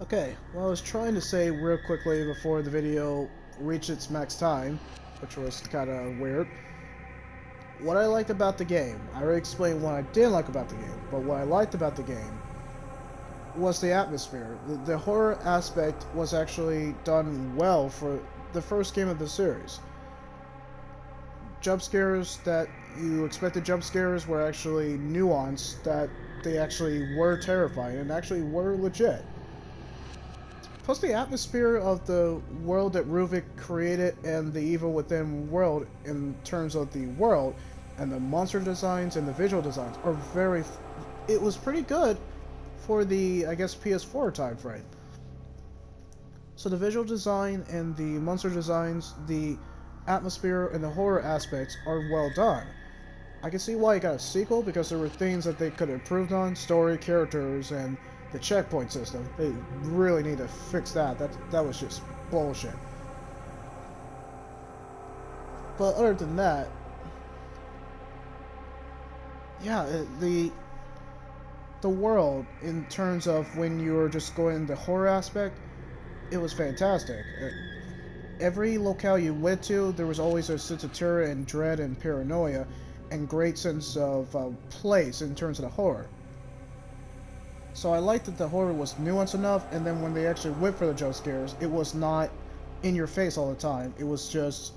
Okay, well, I was trying to say real quickly before the video reached its max time, which was kind of weird, what I liked about the game. I already explained what I didn't like about the game, but what I liked about the game was the atmosphere. The horror aspect was actually done well for the first game of the series. Jump scares that you expected jump scares were actually nuanced, that they actually were terrifying and actually were legit. Plus, the atmosphere of the world that Ruvik created and the Evil Within world, in terms of the world, and the monster designs and the visual designs, are very. It was pretty good for the, I guess, PS4 time frame. So, the visual design and the monster designs, the atmosphere, and the horror aspects are well done. I can see why it got a sequel because there were things that they could have improved on, story, characters, and the checkpoint system. They really need to fix that. That was just bullshit. But other than that, yeah, the world in terms of when you were just going the horror aspect, it was fantastic. Every locale you went to, there was always a sense of terror and dread and paranoia, and great sense of place in terms of the horror. So I liked that the horror was nuanced enough, and then when they actually went for the jump scares, it was not in your face all the time. It was just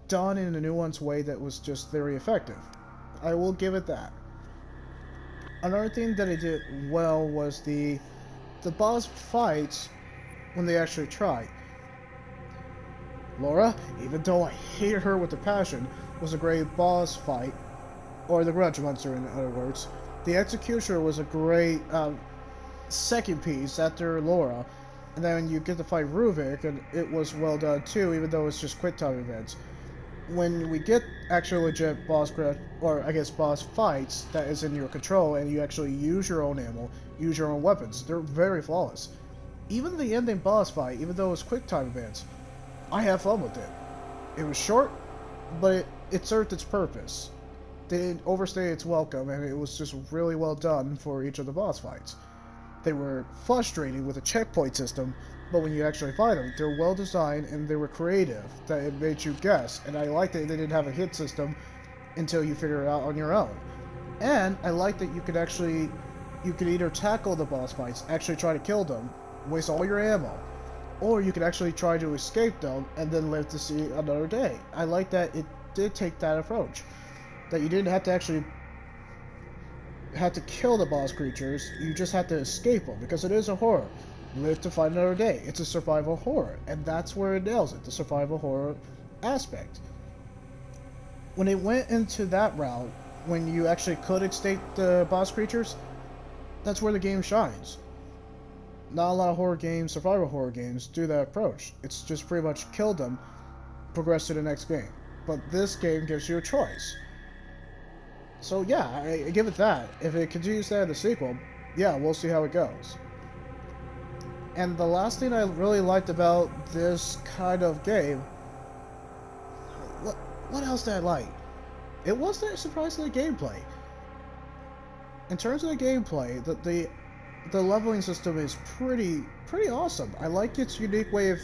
done in a nuanced way that was just very effective. I will give it that. Another thing that it did well was the boss fights when they actually tried. Laura, even though I hate her with a passion, was a great boss fight, or the Grudge Monster in other words. The Executioner was a great second piece after Laura, and then you get to fight Ruvik, and it was well done too, even though it's just quick time events. When we get actual legit boss or I guess boss fights that is in your control, and you actually use your own ammo, use your own weapons, they're very flawless. Even the ending boss fight, even though it's quick time events, I have fun with it. It was short, but it served its purpose. They didn't overstay its welcome, and it was just really well done for each of the boss fights. They were frustrating with a checkpoint system, but when you actually fight them, they're well designed and they were creative, that it made you guess, and I liked that they didn't have a hit system until you figure it out on your own. And I liked that you could either tackle the boss fights, actually try to kill them, waste all your ammo, or you could actually try to escape them and then live to see another day. I like that it did take that approach. That you didn't have to actually have to kill the boss creatures, you just have to escape them, because it is a horror. Live to fight another day. It's a survival horror, and that's where it nails it, the survival horror aspect. When it went into that route, when you actually could escape the boss creatures, that's where the game shines. Not a lot of horror games, survival horror games, do that approach. It's just pretty much kill them, progress to the next game. But this game gives you a choice. So yeah, I give it that. If it continues that in the sequel, yeah, we'll see how it goes. And the last thing I really liked about this kind of game, what what else did I like? It was that surprisingly gameplay. In terms of the gameplay, the leveling system is pretty awesome. I like its unique way of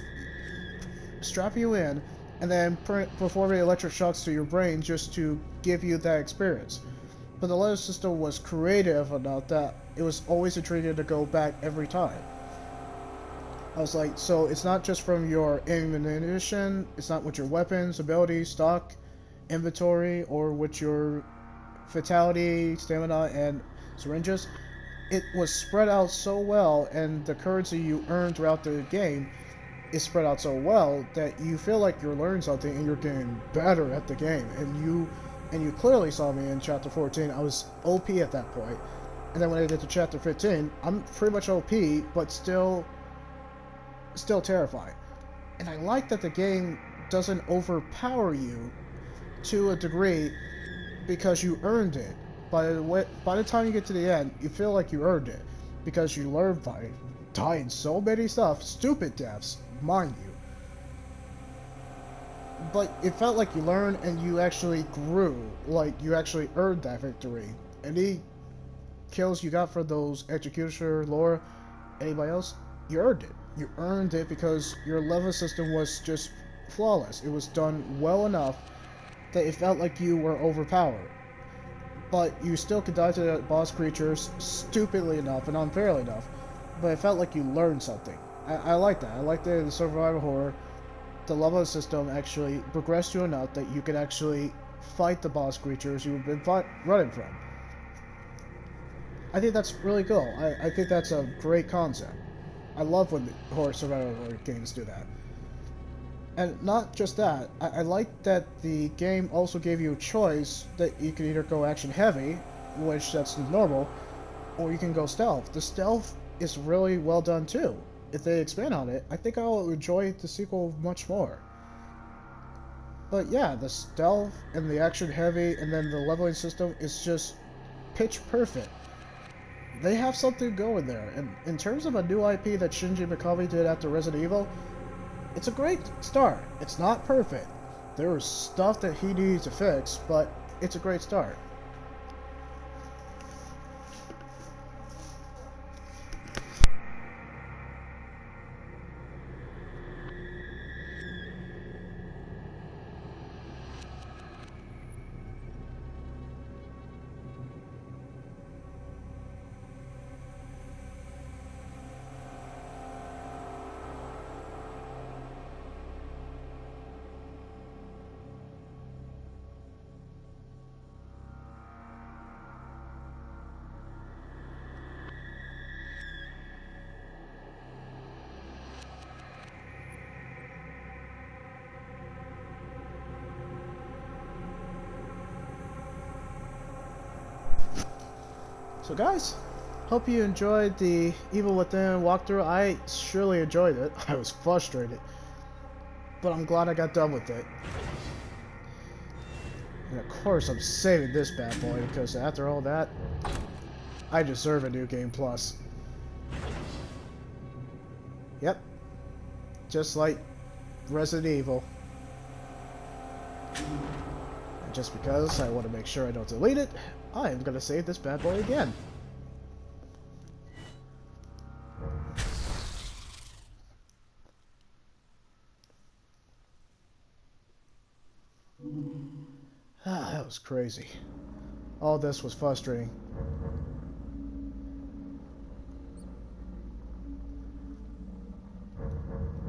strapping you in and then performing electric shocks to your brain just to give you that experience. But the level system was creative enough that it was always intriguing to go back every time. I was like, so it's not just from your ammunition, it's not with your weapons, abilities, stock, inventory, or with your fatality, stamina, and syringes. It was spread out so well, and the currency you earn throughout the game is spread out so well that you feel like you're learning something and you're getting better at the game. And you clearly saw me in chapter 14. I was OP at that point, and then when I get to chapter 15, I'm pretty much OP, but still terrified. And I like that the game doesn't overpower you to a degree because you earned it. By the time you get to the end, you feel like you earned it because you learned by dying so many stuff, stupid deaths, mind you. But it felt like you learned and you actually grew, like you actually earned that victory. Any kills you got for those Executioner, Laura, anybody else, you earned it. You earned it because your level system was just flawless. It was done well enough that it felt like you were overpowered. But you still could die to the boss creatures stupidly enough and unfairly enough. But it felt like you learned something. I like that. I like that in the survival horror, the level system actually progressed you enough that you could actually fight the boss creatures you've been running from. I think that's really cool. I think that's a great concept. I love when the horror survival horror games do that. And not just that, I like that the game also gave you a choice that you can either go action heavy, which that's normal, or you can go stealth. The stealth is really well done too. If they expand on it, I think I'll enjoy the sequel much more. But yeah, the stealth and the action heavy and then the leveling system is just pitch perfect. They have something going there, and in terms of a new IP that Shinji Mikami did after Resident Evil, it's a great start. It's not perfect. There is stuff that he needs to fix, but it's a great start. So guys, hope you enjoyed the Evil Within walkthrough. I surely enjoyed it. I was frustrated, but I'm glad I got done with it. And of course I'm saving this bad boy because after all that, I deserve a new game plus. Yep, just like Resident Evil. And just because I want to make sure I don't delete it, I am going to save this bad boy again. Ah, that was crazy. All this was frustrating.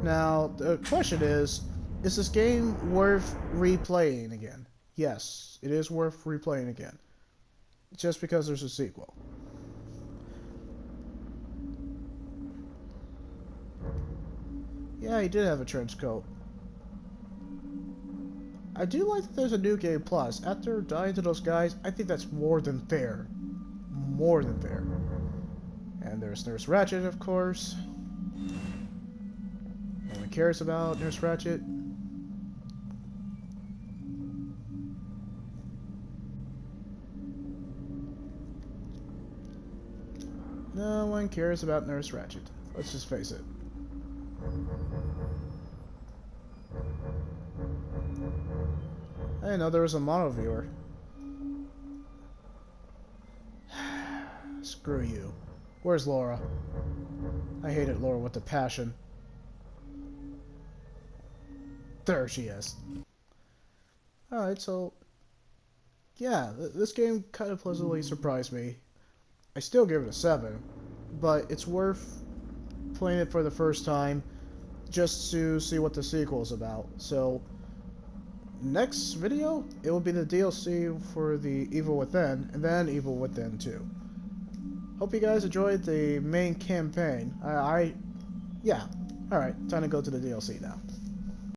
Now, the question is this game worth replaying again? Yes, it is worth replaying again. Just because there's a sequel. Yeah, he did have a trench coat. I do like that there's a new game plus. After dying to those guys, I think that's more than fair. More than fair. And there's Nurse Ratched, of course. No one cares about Nurse Ratched. No one cares about Nurse Ratched. Let's just face it. I didn't know there was a mono viewer. Screw you. Where's Laura? I hated Laura with a passion. There she is. Alright, so... yeah, this game kind of pleasantly surprised me. I still give it a 7, but it's worth playing it for the first time just to see what the sequel is about. So, next video, it will be the DLC for the Evil Within, and then Evil Within 2. Hope you guys enjoyed the main campaign. Yeah. Alright, time to go to the DLC now.